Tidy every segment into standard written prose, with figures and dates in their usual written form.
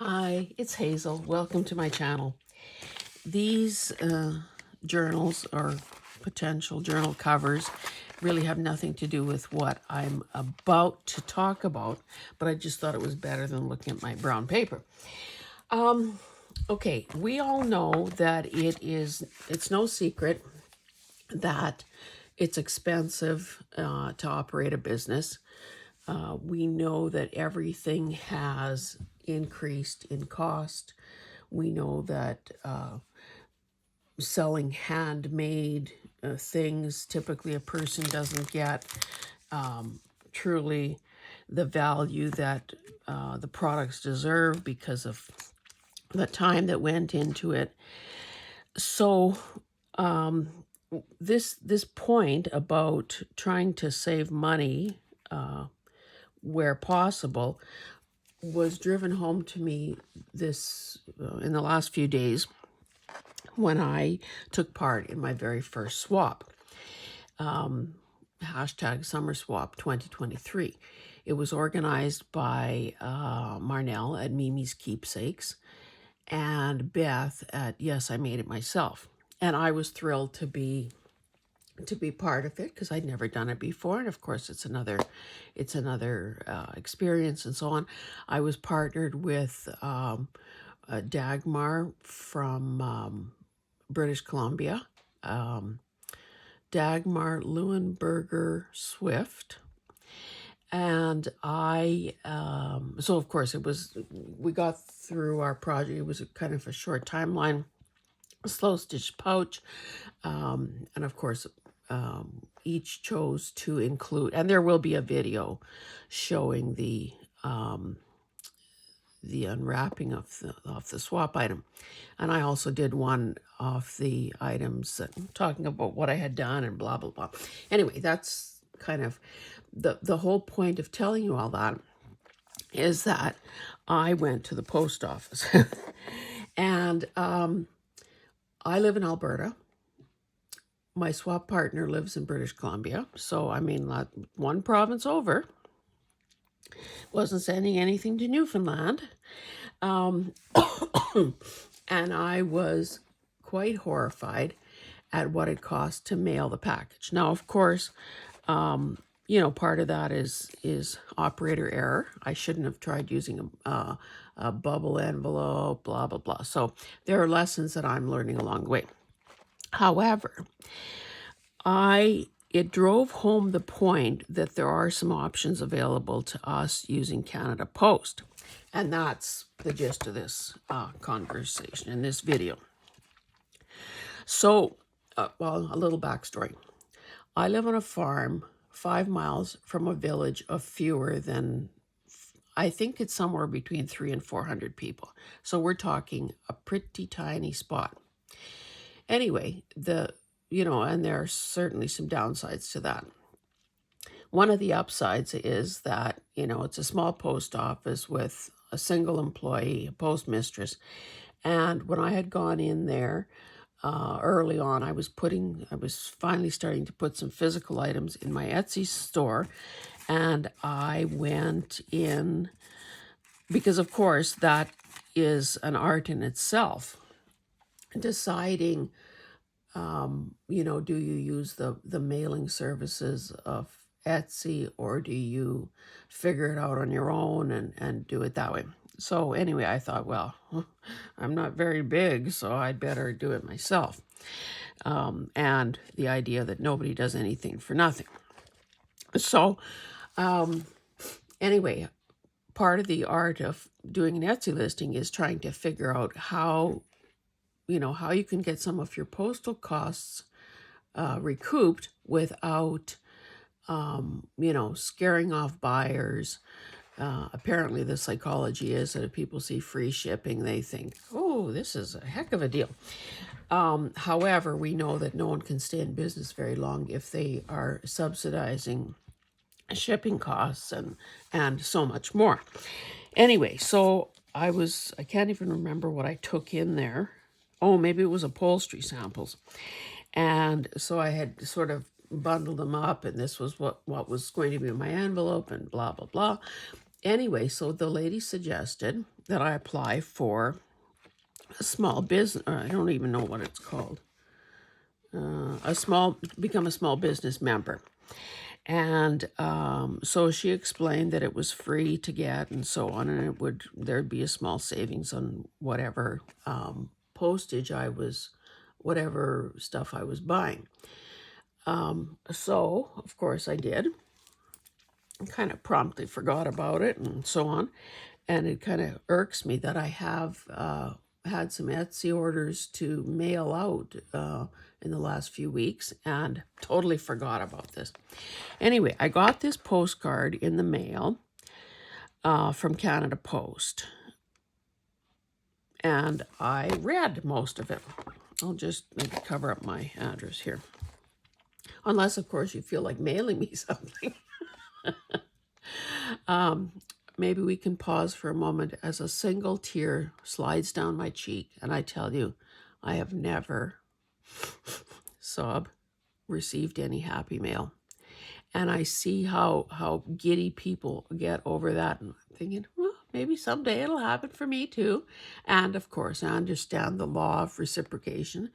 Hi, it's Hazel. Welcome to my channel. These journals or potential journal covers really have nothing to do with what I'm about to talk about, but I just thought it was better than looking at my brown paper. Okay, we all know that it's no secret that it's expensive to operate a business. We know that everything has increased in cost. We know that selling handmade things, typically a person doesn't get truly the value that the products deserve because of the time that went into it. So this point about trying to save money where possible was driven home to me this in the last few days when I took part in my very first swap. Hashtag Summer Swap 2023. It was organized by Marnell at Mimi's Keepsakes and Beth at Yes, I Made It Myself. And I was thrilled to be part of it because I'd never done it before, and of course it's another experience and so on. I was partnered with Dagmar from British Columbia, Dagmar Leuenberger Swift, and I so of course we got through our project. It was a kind of a short timeline, a slow stitch pouch, and of course each chose to include, and there will be a video showing the unwrapping of the swap item. And I also did one of the items talking about what I had done and blah blah blah. Anyway, that's kind of the whole point of telling you all that is that I went to the post office and I live in Alberta. My swap partner lives in British Columbia, so I mean, one province over. Wasn't sending anything to Newfoundland. And I was quite horrified at what it cost to mail the package. Now, of course, part of that is operator error. I shouldn't have tried using a bubble envelope, blah, blah, blah. So there are lessons that I'm learning along the way. However, it drove home the point that there are some options available to us using Canada Post. And that's the gist of this conversation in this video. So, a little backstory. I live on a farm 5 miles from a village of fewer than, I think it's somewhere between 300 and 400 people. So we're talking a pretty tiny spot. Anyway, and there are certainly some downsides to that. One of the upsides is that, it's a small post office with a single employee, a postmistress. And when I had gone in there early on, I was finally starting to put some physical items in my Etsy store. And I went in because, of course, that is an art in itself. Deciding, do you use the mailing services of Etsy, or do you figure it out on your own and do it that way? So anyway, I thought, well, I'm not very big, so I'd better do it myself. And the idea that nobody does anything for nothing. So anyway, part of the art of doing an Etsy listing is trying to figure out how you can get some of your postal costs recouped without scaring off buyers. Apparently the psychology is that if people see free shipping, they think, oh, this is a heck of a deal. However, we know that no one can stay in business very long if they are subsidizing shipping costs and so much more. Anyway, so I can't even remember what I took in there. Oh, maybe it was upholstery samples. And so I had sort of bundled them up, and this was what was going to be in my envelope and blah, blah, blah. Anyway, so the lady suggested that I apply for a small business, or I don't even know what it's called, become a small business member. And so she explained that it was free to get and so on, and there'd be a small savings on whatever postage whatever stuff I was buying. So of course I did. Kind of promptly forgot about it and so on. And it kind of irks me that I have had some Etsy orders to mail out in the last few weeks and totally forgot about this. Anyway, I got this postcard in the mail from Canada Post, and I read most of it. I'll just maybe cover up my address here. Unless, of course, you feel like mailing me something. Maybe we can pause for a moment as a single tear slides down my cheek, and I tell you, I have never, sob, received any happy mail. And I see how giddy people get over that, and I'm thinking, well, maybe someday it'll happen for me too. And of course, I understand the law of reciprocation.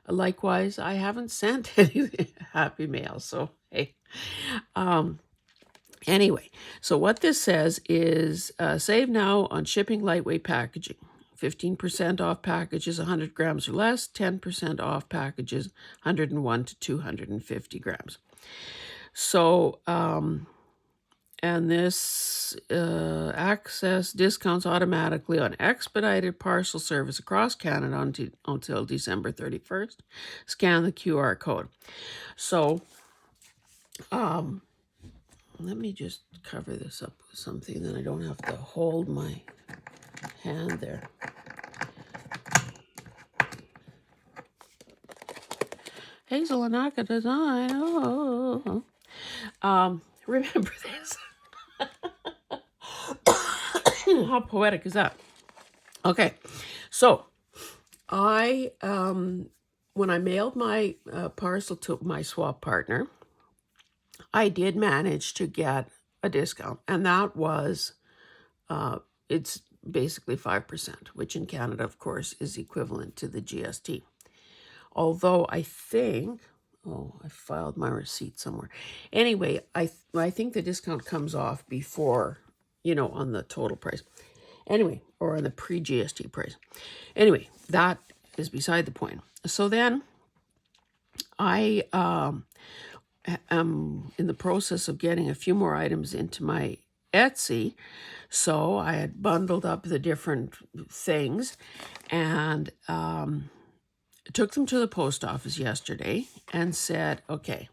Likewise, I haven't sent any happy mail, so hey. Anyway, so what this says is save now on shipping lightweight packaging. 15% off packages 100 grams or less, 10% off packages 101 to 250 grams. So, and this access discounts automatically on expedited parcel service across Canada until December 31st. Scan the QR code. So, let me just cover this up with something, then I don't have to hold my hand there. Hazel Anaka Design. Oh. Remember this. How poetic is that? Okay, so I, when I mailed my parcel to my swap partner, I did manage to get a discount, and that was, it's basically 5%, which in Canada, of course, is equivalent to the GST. Although I think, I filed my receipt somewhere. Anyway, I think the discount comes off before, on the total price. Anyway, or on the pre-GST price. Anyway, that is beside the point. So then I am in the process of getting a few more items into my Etsy. So I had bundled up the different things and took them to the post office yesterday and said, okay,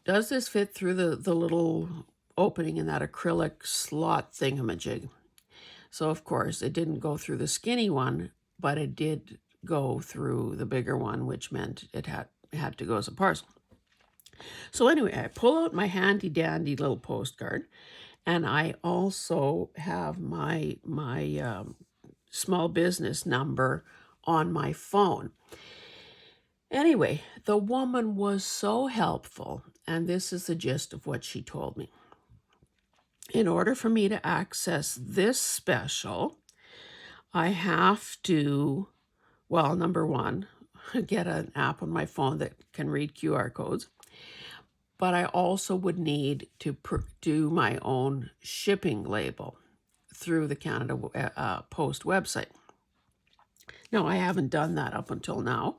does this fit through the little opening in that acrylic slot thingamajig? So, of course, it didn't go through the skinny one, but it did go through the bigger one, which meant it had to go as a parcel. So anyway, I pull out my handy dandy little postcard, and I also have my small business number on my phone. Anyway, the woman was so helpful, and this is the gist of what she told me. In order for me to access this special, I have to, well, number one, get an app on my phone that can read QR codes. But I also would need to do my own shipping label through the Canada Post website. Now, I haven't done that up until now,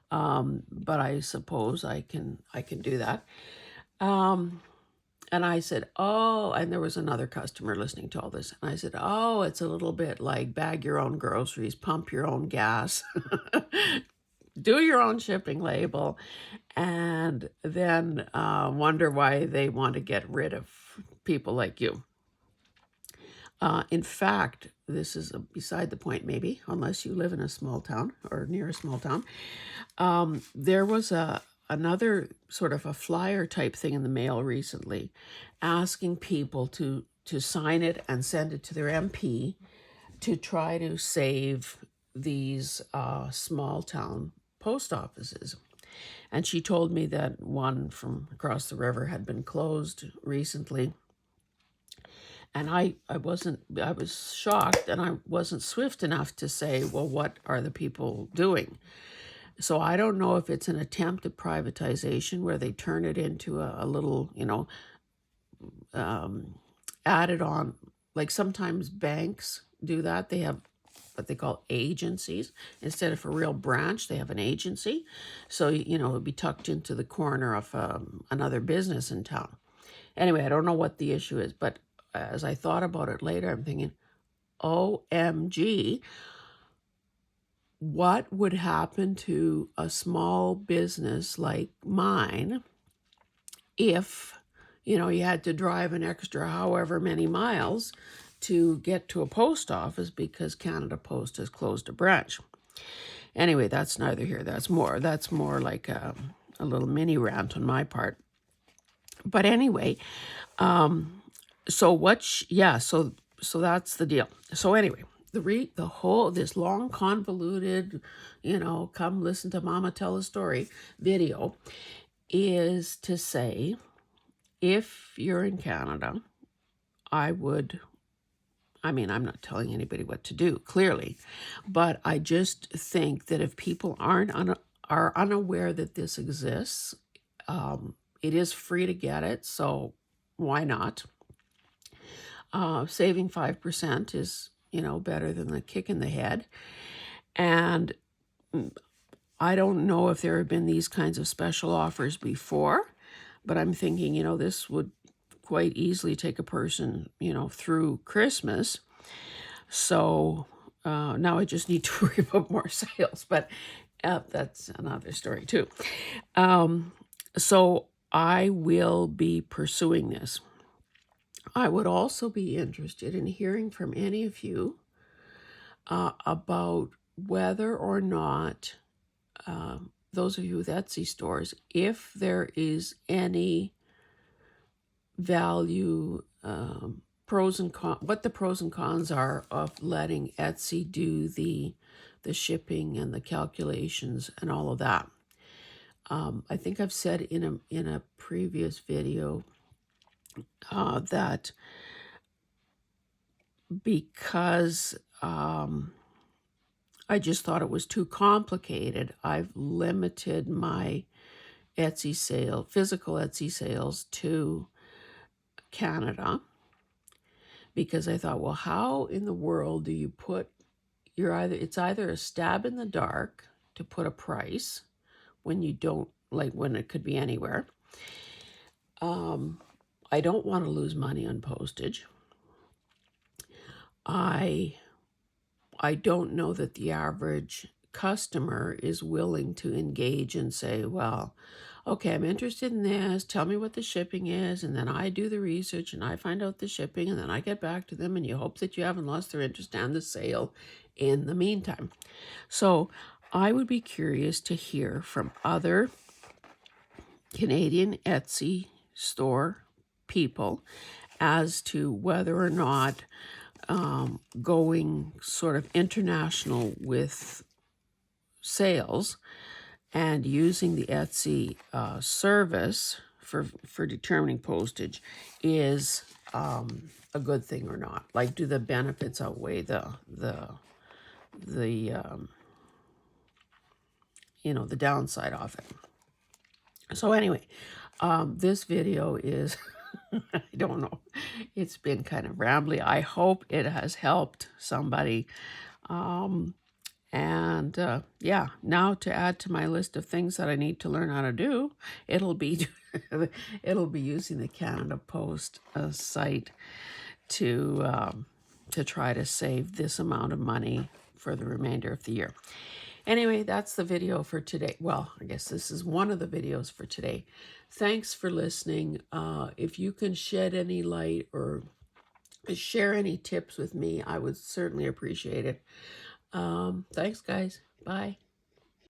but I suppose I can do that. And I said, oh, and there was another customer listening to all this. And I said, oh, it's a little bit like bag your own groceries, pump your own gas, do your own shipping label, and then wonder why they want to get rid of people like you. In fact, this is beside the point, maybe, unless you live in a small town or near a small town. There was another sort of a flyer type thing in the mail recently asking people to sign it and send it to their MP to try to save these small town post offices. And she told me that one from across the river had been closed recently. And I was shocked, and I wasn't swift enough to say, well, what are the people doing? So I don't know if it's an attempt at privatization where they turn it into a little, added on. Like sometimes banks do that. They have what they call agencies. Instead of a real branch, they have an agency. So, it'd be tucked into the corner of another business in town. Anyway, I don't know what the issue is, but as I thought about it later, I'm thinking, OMG, what would happen to a small business like mine if, you had to drive an extra however many miles to get to a post office because Canada Post has closed a branch. Anyway, that's neither here. That's more like a little mini rant on my part. But anyway, so that's the deal. So anyway, the whole this long convoluted, come listen to Mama tell a story video is to say, if you're in Canada, I'm not telling anybody what to do, clearly, but I just think that if people are unaware that this exists, it is free to get it, so why not? Saving 5% is, better than the kick in the head. And I don't know if there have been these kinds of special offers before, but I'm thinking, this would quite easily take a person, through Christmas. So now I just need to worry about more sales, but that's another story too. So I will be pursuing this. I would also be interested in hearing from any of you about whether or not, those of you with Etsy stores, if there is any value, pros and cons, what the pros and cons are of letting Etsy do the shipping and the calculations and all of that. I think I've said in a previous video that because I just thought it was too complicated, I've limited my physical Etsy sales to Canada, because I thought, well, how in the world do you put it's either a stab in the dark to put a price when you don't, like, when it could be anywhere. I don't want to lose money on postage. I don't know that the average customer is willing to engage and say, well, okay, I'm interested in this. Tell me what the shipping is. And then I do the research and I find out the shipping and then I get back to them and you hope that you haven't lost their interest and the sale in the meantime. So I would be curious to hear from other Canadian Etsy store people as to whether or not going sort of international with sales and using the Etsy service for determining postage is a good thing or not. Like, do the benefits outweigh the downside of it? So anyway, this video is I don't know. It's been kind of rambly. I hope it has helped somebody. Yeah, now to add to my list of things that I need to learn how to do, it'll be using the Canada Post site to try to save this amount of money for the remainder of the year. Anyway, that's the video for today. Well, I guess this is one of the videos for today. Thanks for listening. If you can shed any light or share any tips with me, I would certainly appreciate it. Thanks, guys. Bye.